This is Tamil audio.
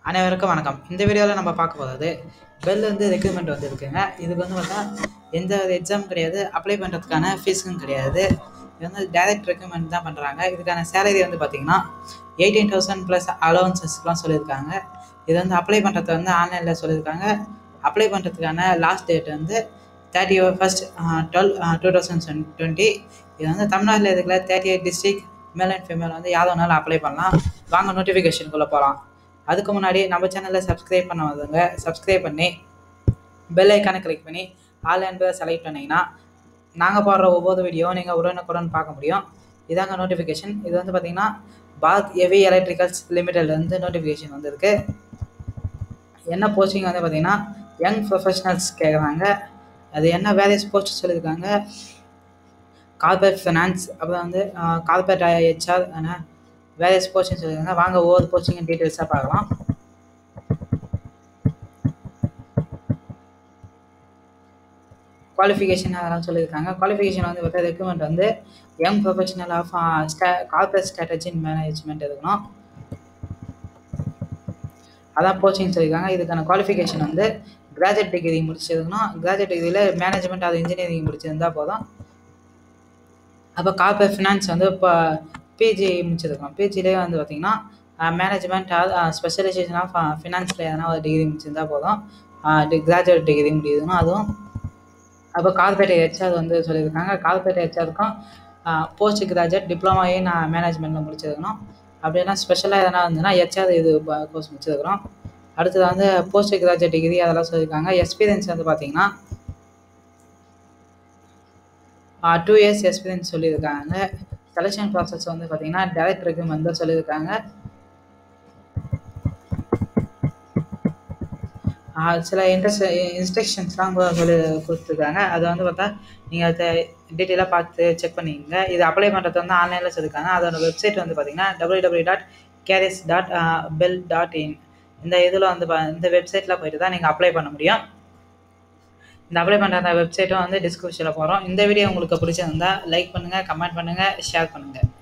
அனைவருக்கும் வணக்கம். இந்த வீடியோவில் நம்ம பார்க்க போகிறது பெல் ரெக்ரூட்மெண்ட் வந்துருக்குங்க. இதுக்கு பார்த்தா எந்த ஒரு எக்ஸாம் கிடையாது, அப்ளை பண்ணுறதுக்கான ஃபீஸும் கிடையாது. இது டைரக்ட் ரெக்ரூட்மெண்ட் தான் பண்ணுறாங்க. இதுக்கான சேலரி பார்த்தீங்கன்னா 18,000 ப்ளஸ் அலவன்சஸ்லாம் சொல்லியிருக்காங்க. இது அப்ளை பண்ணுறது ஆன்லைனில் சொல்லியிருக்காங்க. அப்ளை பண்ணுறதுக்கான லாஸ்ட் டேட் 31/12/2020. இது தமிழ்நாட்டில் இருக்கிற 38 டிஸ்ட்ரிக்ட் மேல் அண்ட் ஃபீமேல் யார் வேணாலும் அப்ளை பண்ணலாம். வாங்க நோட்டிஃபிகேஷனுக்குள்ளே போகலாம். அதுக்கு முன்னாடி நம்ம சேனலில் சப்ஸ்கிரைப் பண்ணாதவங்க சப்ஸ்கிரைப் பண்ணி பெல் ஐக்கானை கிளிக் பண்ணி ஆல் என்பதை செலக்ட் பண்ணிங்கன்னா நாங்கள் போடுற ஒவ்வொரு வீடியோவும் நீங்கள் உடனுக்குடன் பார்க்க முடியும். இதாங்க நோட்டிஃபிகேஷன். இது பார்த்தீங்கன்னா பாரத் ஹெவி எலக்ட்ரிக்கல்ஸ் லிமிடெட்லேருந்து நோட்டிஃபிகேஷன் வந்திருக்கு. என்ன போஸ்டிங் பார்த்தீங்கன்னா யங் ப்ரொஃபஷனல்ஸ் கேட்குறாங்க. அது என்ன வேரியஸ் போஸ்ட் சொல்லியிருக்காங்க. கார்பரேட் ஃபினான்ஸ், அப்புறம் கார்பரேட் ஹெச்ஆர், வேரியஸ் போஸ்டிங் சொல்லியிருக்காங்க. வாங்க ஒவ்வொரு போஸ்டிங் டீட்டெயில்ஸாக பார்க்கலாம். குவாலிஃபிகேஷன் அதெல்லாம் சொல்லியிருக்காங்க. குவாலிஃபிகேஷன் பார்த்தா recruitment young professional of corporate strategy and management இருக்கணும். அதான் போஸ்டிங் சொல்லியிருக்காங்க. இதுக்கான குவாலிஃபிகேஷன் கிராஜுவேட் டிகிரி முடிச்சிருக்கணும். கிராஜுவேட் டிகிரியில் மேனேஜ்மெண்ட் அது இன்ஜினியரிங் முடிச்சிருந்தால் போதும். அப்போ கார்பரேட் ஃபினான்ஸ் இப்போ பிஜி முடிச்சிருக்கோம். பிஜிலே பார்த்தீங்கன்னா மேனேஜ்மெண்ட் ஸ்பெஷலைசேஷன் ஆஃப் ஃபினான்ஸில் எதனா ஒரு டிகிரி முடிச்சிருந்தால் போதும். கிராஜுவேட் டிகிரி முடியுதுன்னா அதுவும். அப்போ கார்பரேட் ஹெச்ஆர் சொல்லியிருக்காங்க. கார்பரேட் ஹெச்ஆருக்கும் போஸ்ட் கிராஜுவேட் டிப்ளமா இன் மேனேஜ்மெண்ட்டில் முடிச்சிருக்கணும். அப்படின்னா ஸ்பெஷலாக எதனா இருந்ததுன்னா ஹெச்ஆர் இது கோர்ஸ் முடிச்சிருக்கிறோம். அடுத்தது போஸ்ட் கிராஜுவேட் டிகிரி அதெல்லாம் சொல்லியிருக்காங்க. எக்ஸ்பீரியன்ஸ் பார்த்தீங்கன்னா 2 இயர்ஸ் எக்ஸ்பீரியன்ஸ் சொல்லியிருக்காங்க. செலெக்ஷன் ப்ராசஸ் பார்த்தீங்கன்னா டைரக்ட் ரெக்ரூட்மெண்ட் தான் சொல்லியிருக்காங்க. சில இன்ஸ்ட்ரக்ஷன்ஸ்லாம் சொல்லி கொடுத்துருக்காங்க. அதை பார்த்தா நீங்கள் அதை டீட்டெயிலாக பார்த்து செக் பண்ணிக்கோங்க. இது அப்ளை பண்ணுறது ஆன்லைனில் சொல்லியிருக்காங்க. அதோட வெப்சைட் பார்த்தீங்கன்னா www.careers.bell.in. இந்த இதில் இந்த வெப்சைட்டில் போய்ட்டு தான் நீங்கள் அப்ளை பண்ண முடியும். இந்த அப்ளை பண்ணுற அந்த வெப்சைட்டும் டிஸ்கிரிப்ஷனில் போகிறோம். இந்த வீடியோ உங்களுக்கு பிடிச்சிருந்தா லைக் பண்ணுங்கள், கமெண்ட் பண்ணுங்கள், ஷேர் பண்ணுங்கள்.